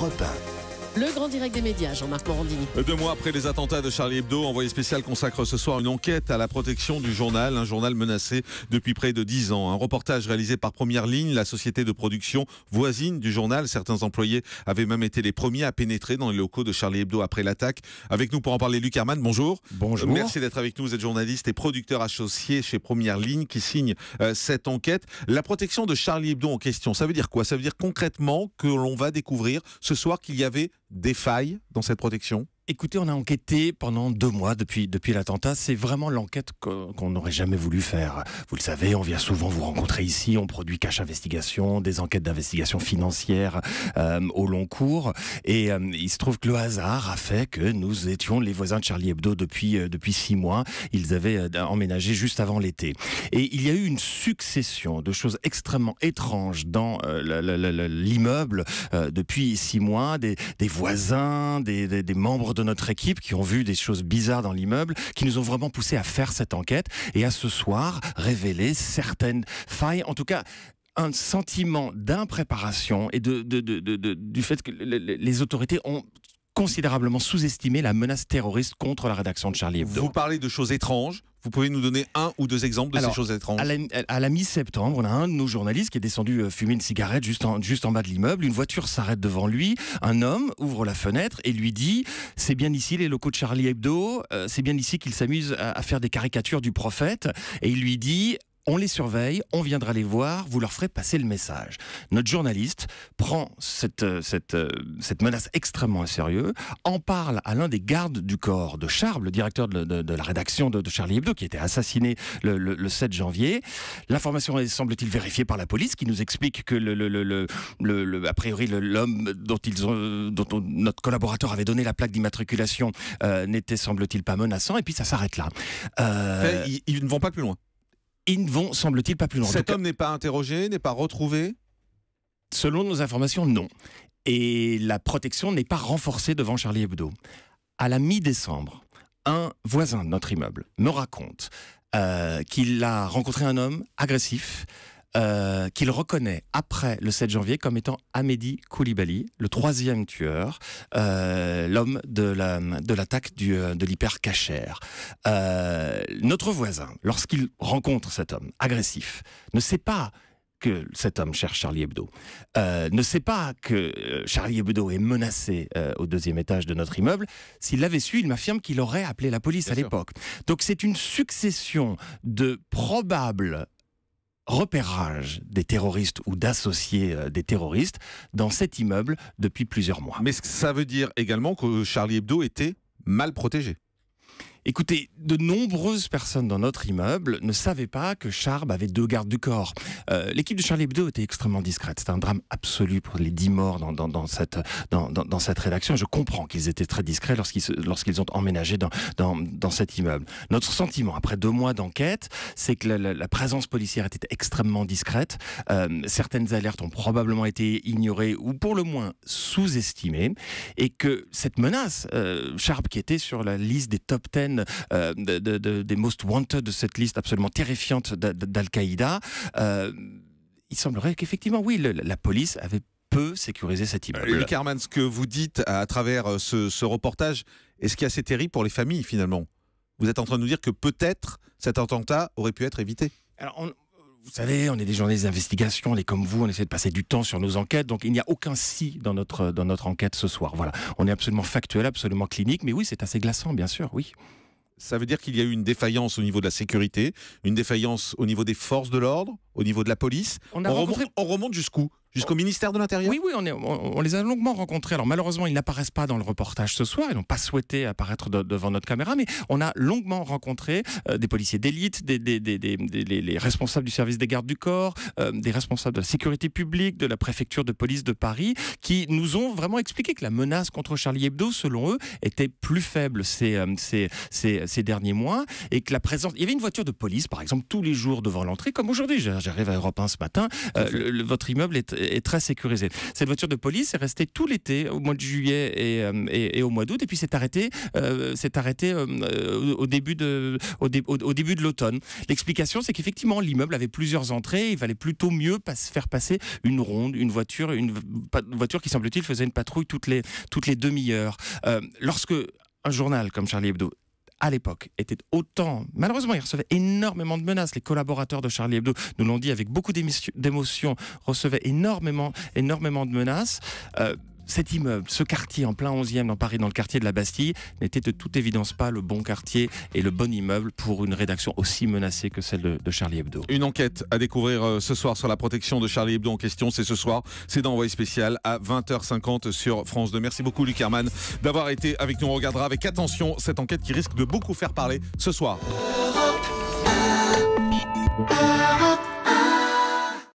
Europe 1. Le grand direct des médias, Jean-Marc Morandini. 2 mois après les attentats de Charlie Hebdo, Envoyé spécial consacre ce soir une enquête à la protection du journal, un journal menacé depuis près de 10 ans. Un reportage réalisé par Première Ligne, la société de production voisine du journal. Certains employés avaient même été les premiers à pénétrer dans les locaux de Charlie Hebdo après l'attaque. Avec nous pour en parler, Luc Hermann, bonjour. Bonjour. Merci d'être avec nous, vous êtes journaliste et producteur associé chez Première Ligne qui signe cette enquête. La protection de Charlie Hebdo en question, ça veut dire quoi? Ça veut dire concrètement que l'on va découvrir ce soir qu'il y avait des failles dans cette protection? Écoutez, on a enquêté pendant 2 mois depuis l'attentat. C'est vraiment l'enquête qu'on n'aurait jamais voulu faire. Vous le savez, on vient souvent vous rencontrer ici. On produit Cache Investigation, des enquêtes d'investigation financière au long cours. Et il se trouve que le hasard a fait que nous étions les voisins de Charlie Hebdo depuis 6 mois. Ils avaient emménagé juste avant l'été. Et il y a eu une succession de choses extrêmement étranges dans l'immeuble depuis 6 mois. Des voisins, des membres de notre équipe qui ont vu des choses bizarres dans l'immeuble, qui nous ont vraiment poussé à faire cette enquête et à ce soir révéler certaines failles, en tout cas un sentiment d'impréparation et du fait que les autorités ont considérablement sous-estimé la menace terroriste contre la rédaction de Charlie Hebdo. Vous parlez de choses étranges. Vous pouvez nous donner 1 ou 2 exemples de ces choses étranges? À la mi-septembre, on a un de nos journalistes qui est descendu fumer une cigarette juste en bas de l'immeuble. Une voiture s'arrête devant lui. Un homme ouvre la fenêtre et lui dit « C'est bien ici les locaux de Charlie Hebdo. C'est bien ici qu'il s'amuse à faire des caricatures du prophète. » Et il lui dit « On les surveille, on viendra les voir, vous leur ferez passer le message. » Notre journaliste prend cette menace extrêmement au sérieux, en parle à l'un des gardes du corps de Charb, le directeur de la rédaction de Charlie Hebdo, qui était assassiné le 7 janvier. L'information est, semble-t-il, vérifiée par la police, qui nous explique que a priori l'homme dont notre collaborateur avait donné la plaque d'immatriculation n'était, semble-t-il, pas menaçant, et puis ça s'arrête là. Ils ne vont pas plus loin. Ils ne vont, semble-t-il, pas plus loin. Cet homme n'est pas interrogé, n'est pas retrouvé? Selon nos informations, non. Et la protection n'est pas renforcée devant Charlie Hebdo. À la mi-décembre, un voisin de notre immeuble me raconte qu'il a rencontré un homme agressif, qu'il reconnaît après le 7 janvier comme étant Hamedi Koulibaly, le 3e tueur, l'homme de l'attaque de l'hyper-cachère. Notre voisin, lorsqu'il rencontre cet homme agressif, ne sait pas que cet homme cherche Charlie Hebdo, ne sait pas que Charlie Hebdo est menacé au 2e étage de notre immeuble. S'il l'avait su, il m'affirme qu'il aurait appelé la police à l'époque. Donc c'est une succession de probables repérage des terroristes ou d'associés des terroristes dans cet immeuble depuis plusieurs mois. Mais ça veut dire également que Charlie Hebdo était mal protégé. Écoutez, de nombreuses personnes dans notre immeuble ne savaient pas que Charb avait 2 gardes du corps. L'équipe de Charlie Hebdo était extrêmement discrète. C'était un drame absolu pour les 10 morts dans cette rédaction. Je comprends qu'ils étaient très discrets lorsqu'ils ont emménagé dans cet immeuble. Notre sentiment, après 2 mois d'enquête, c'est que la présence policière était extrêmement discrète. Certaines alertes ont probablement été ignorées ou pour le moins sous-estimées. Et que cette menace, Charb qui était sur la liste des top 10 des most wanted de cette liste absolument terrifiante d'Al-Qaïda, il semblerait qu'effectivement, oui, la police avait peu sécurisé cet immeuble. Luc Hermann, ce que vous dites à travers ce reportage, est-ce qui est assez terrible pour les familles finalement? Vous êtes en train de nous dire que peut-être cet attentat aurait pu être évité? Alors, vous savez, on est des journalistes d'investigation, on est comme vous, on essaie de passer du temps sur nos enquêtes, donc il n'y a aucun si dans notre enquête ce soir. Voilà, on est absolument factuel, absolument clinique, mais oui, c'est assez glaçant, bien sûr, oui. Ça veut dire qu'il y a eu une défaillance au niveau de la sécurité, une défaillance au niveau des forces de l'ordre, au niveau de la police. On remonte jusqu'où? Jusqu'au ministère de l'Intérieur? Oui, on les a longuement rencontrés. Alors malheureusement, ils n'apparaissent pas dans le reportage ce soir. Ils n'ont pas souhaité apparaître devant notre caméra, mais on a longuement rencontré des policiers d'élite, les responsables du service des gardes du corps, des responsables de la sécurité publique, de la préfecture de police de Paris, qui nous ont vraiment expliqué que la menace contre Charlie Hebdo, selon eux, était plus faible ces derniers mois, et que la présence... Il y avait une voiture de police, par exemple, tous les jours devant l'entrée, comme aujourd'hui. j'arrive à Europe 1 ce matin, votre immeuble est très sécurisé. Cette voiture de police est restée tout l'été, au mois de juillet et au mois d'août, et puis s'est arrêtée au début de l'automne. L'explication, c'est qu'effectivement, l'immeuble avait plusieurs entrées, il valait plutôt mieux faire passer une ronde, une voiture qui, semble-t-il, faisait une patrouille toutes les demi-heures. Lorsque un journal comme Charlie Hebdo, à l'époque, était autant... Malheureusement, il recevait énormément de menaces. Les collaborateurs de Charlie Hebdo nous l'ont dit avec beaucoup d'émotion, recevaient énormément de menaces. Cet immeuble, ce quartier en plein 11e dans Paris, dans le quartier de la Bastille, n'était de toute évidence pas le bon quartier et le bon immeuble pour une rédaction aussi menacée que celle de Charlie Hebdo. Une enquête à découvrir ce soir sur la protection de Charlie Hebdo en question. C'est ce soir, c'est dans Envoyé spécial à 20h50 sur France 2. Merci beaucoup Luc Hermann d'avoir été avec nous. On regardera avec attention cette enquête qui risque de beaucoup faire parler ce soir.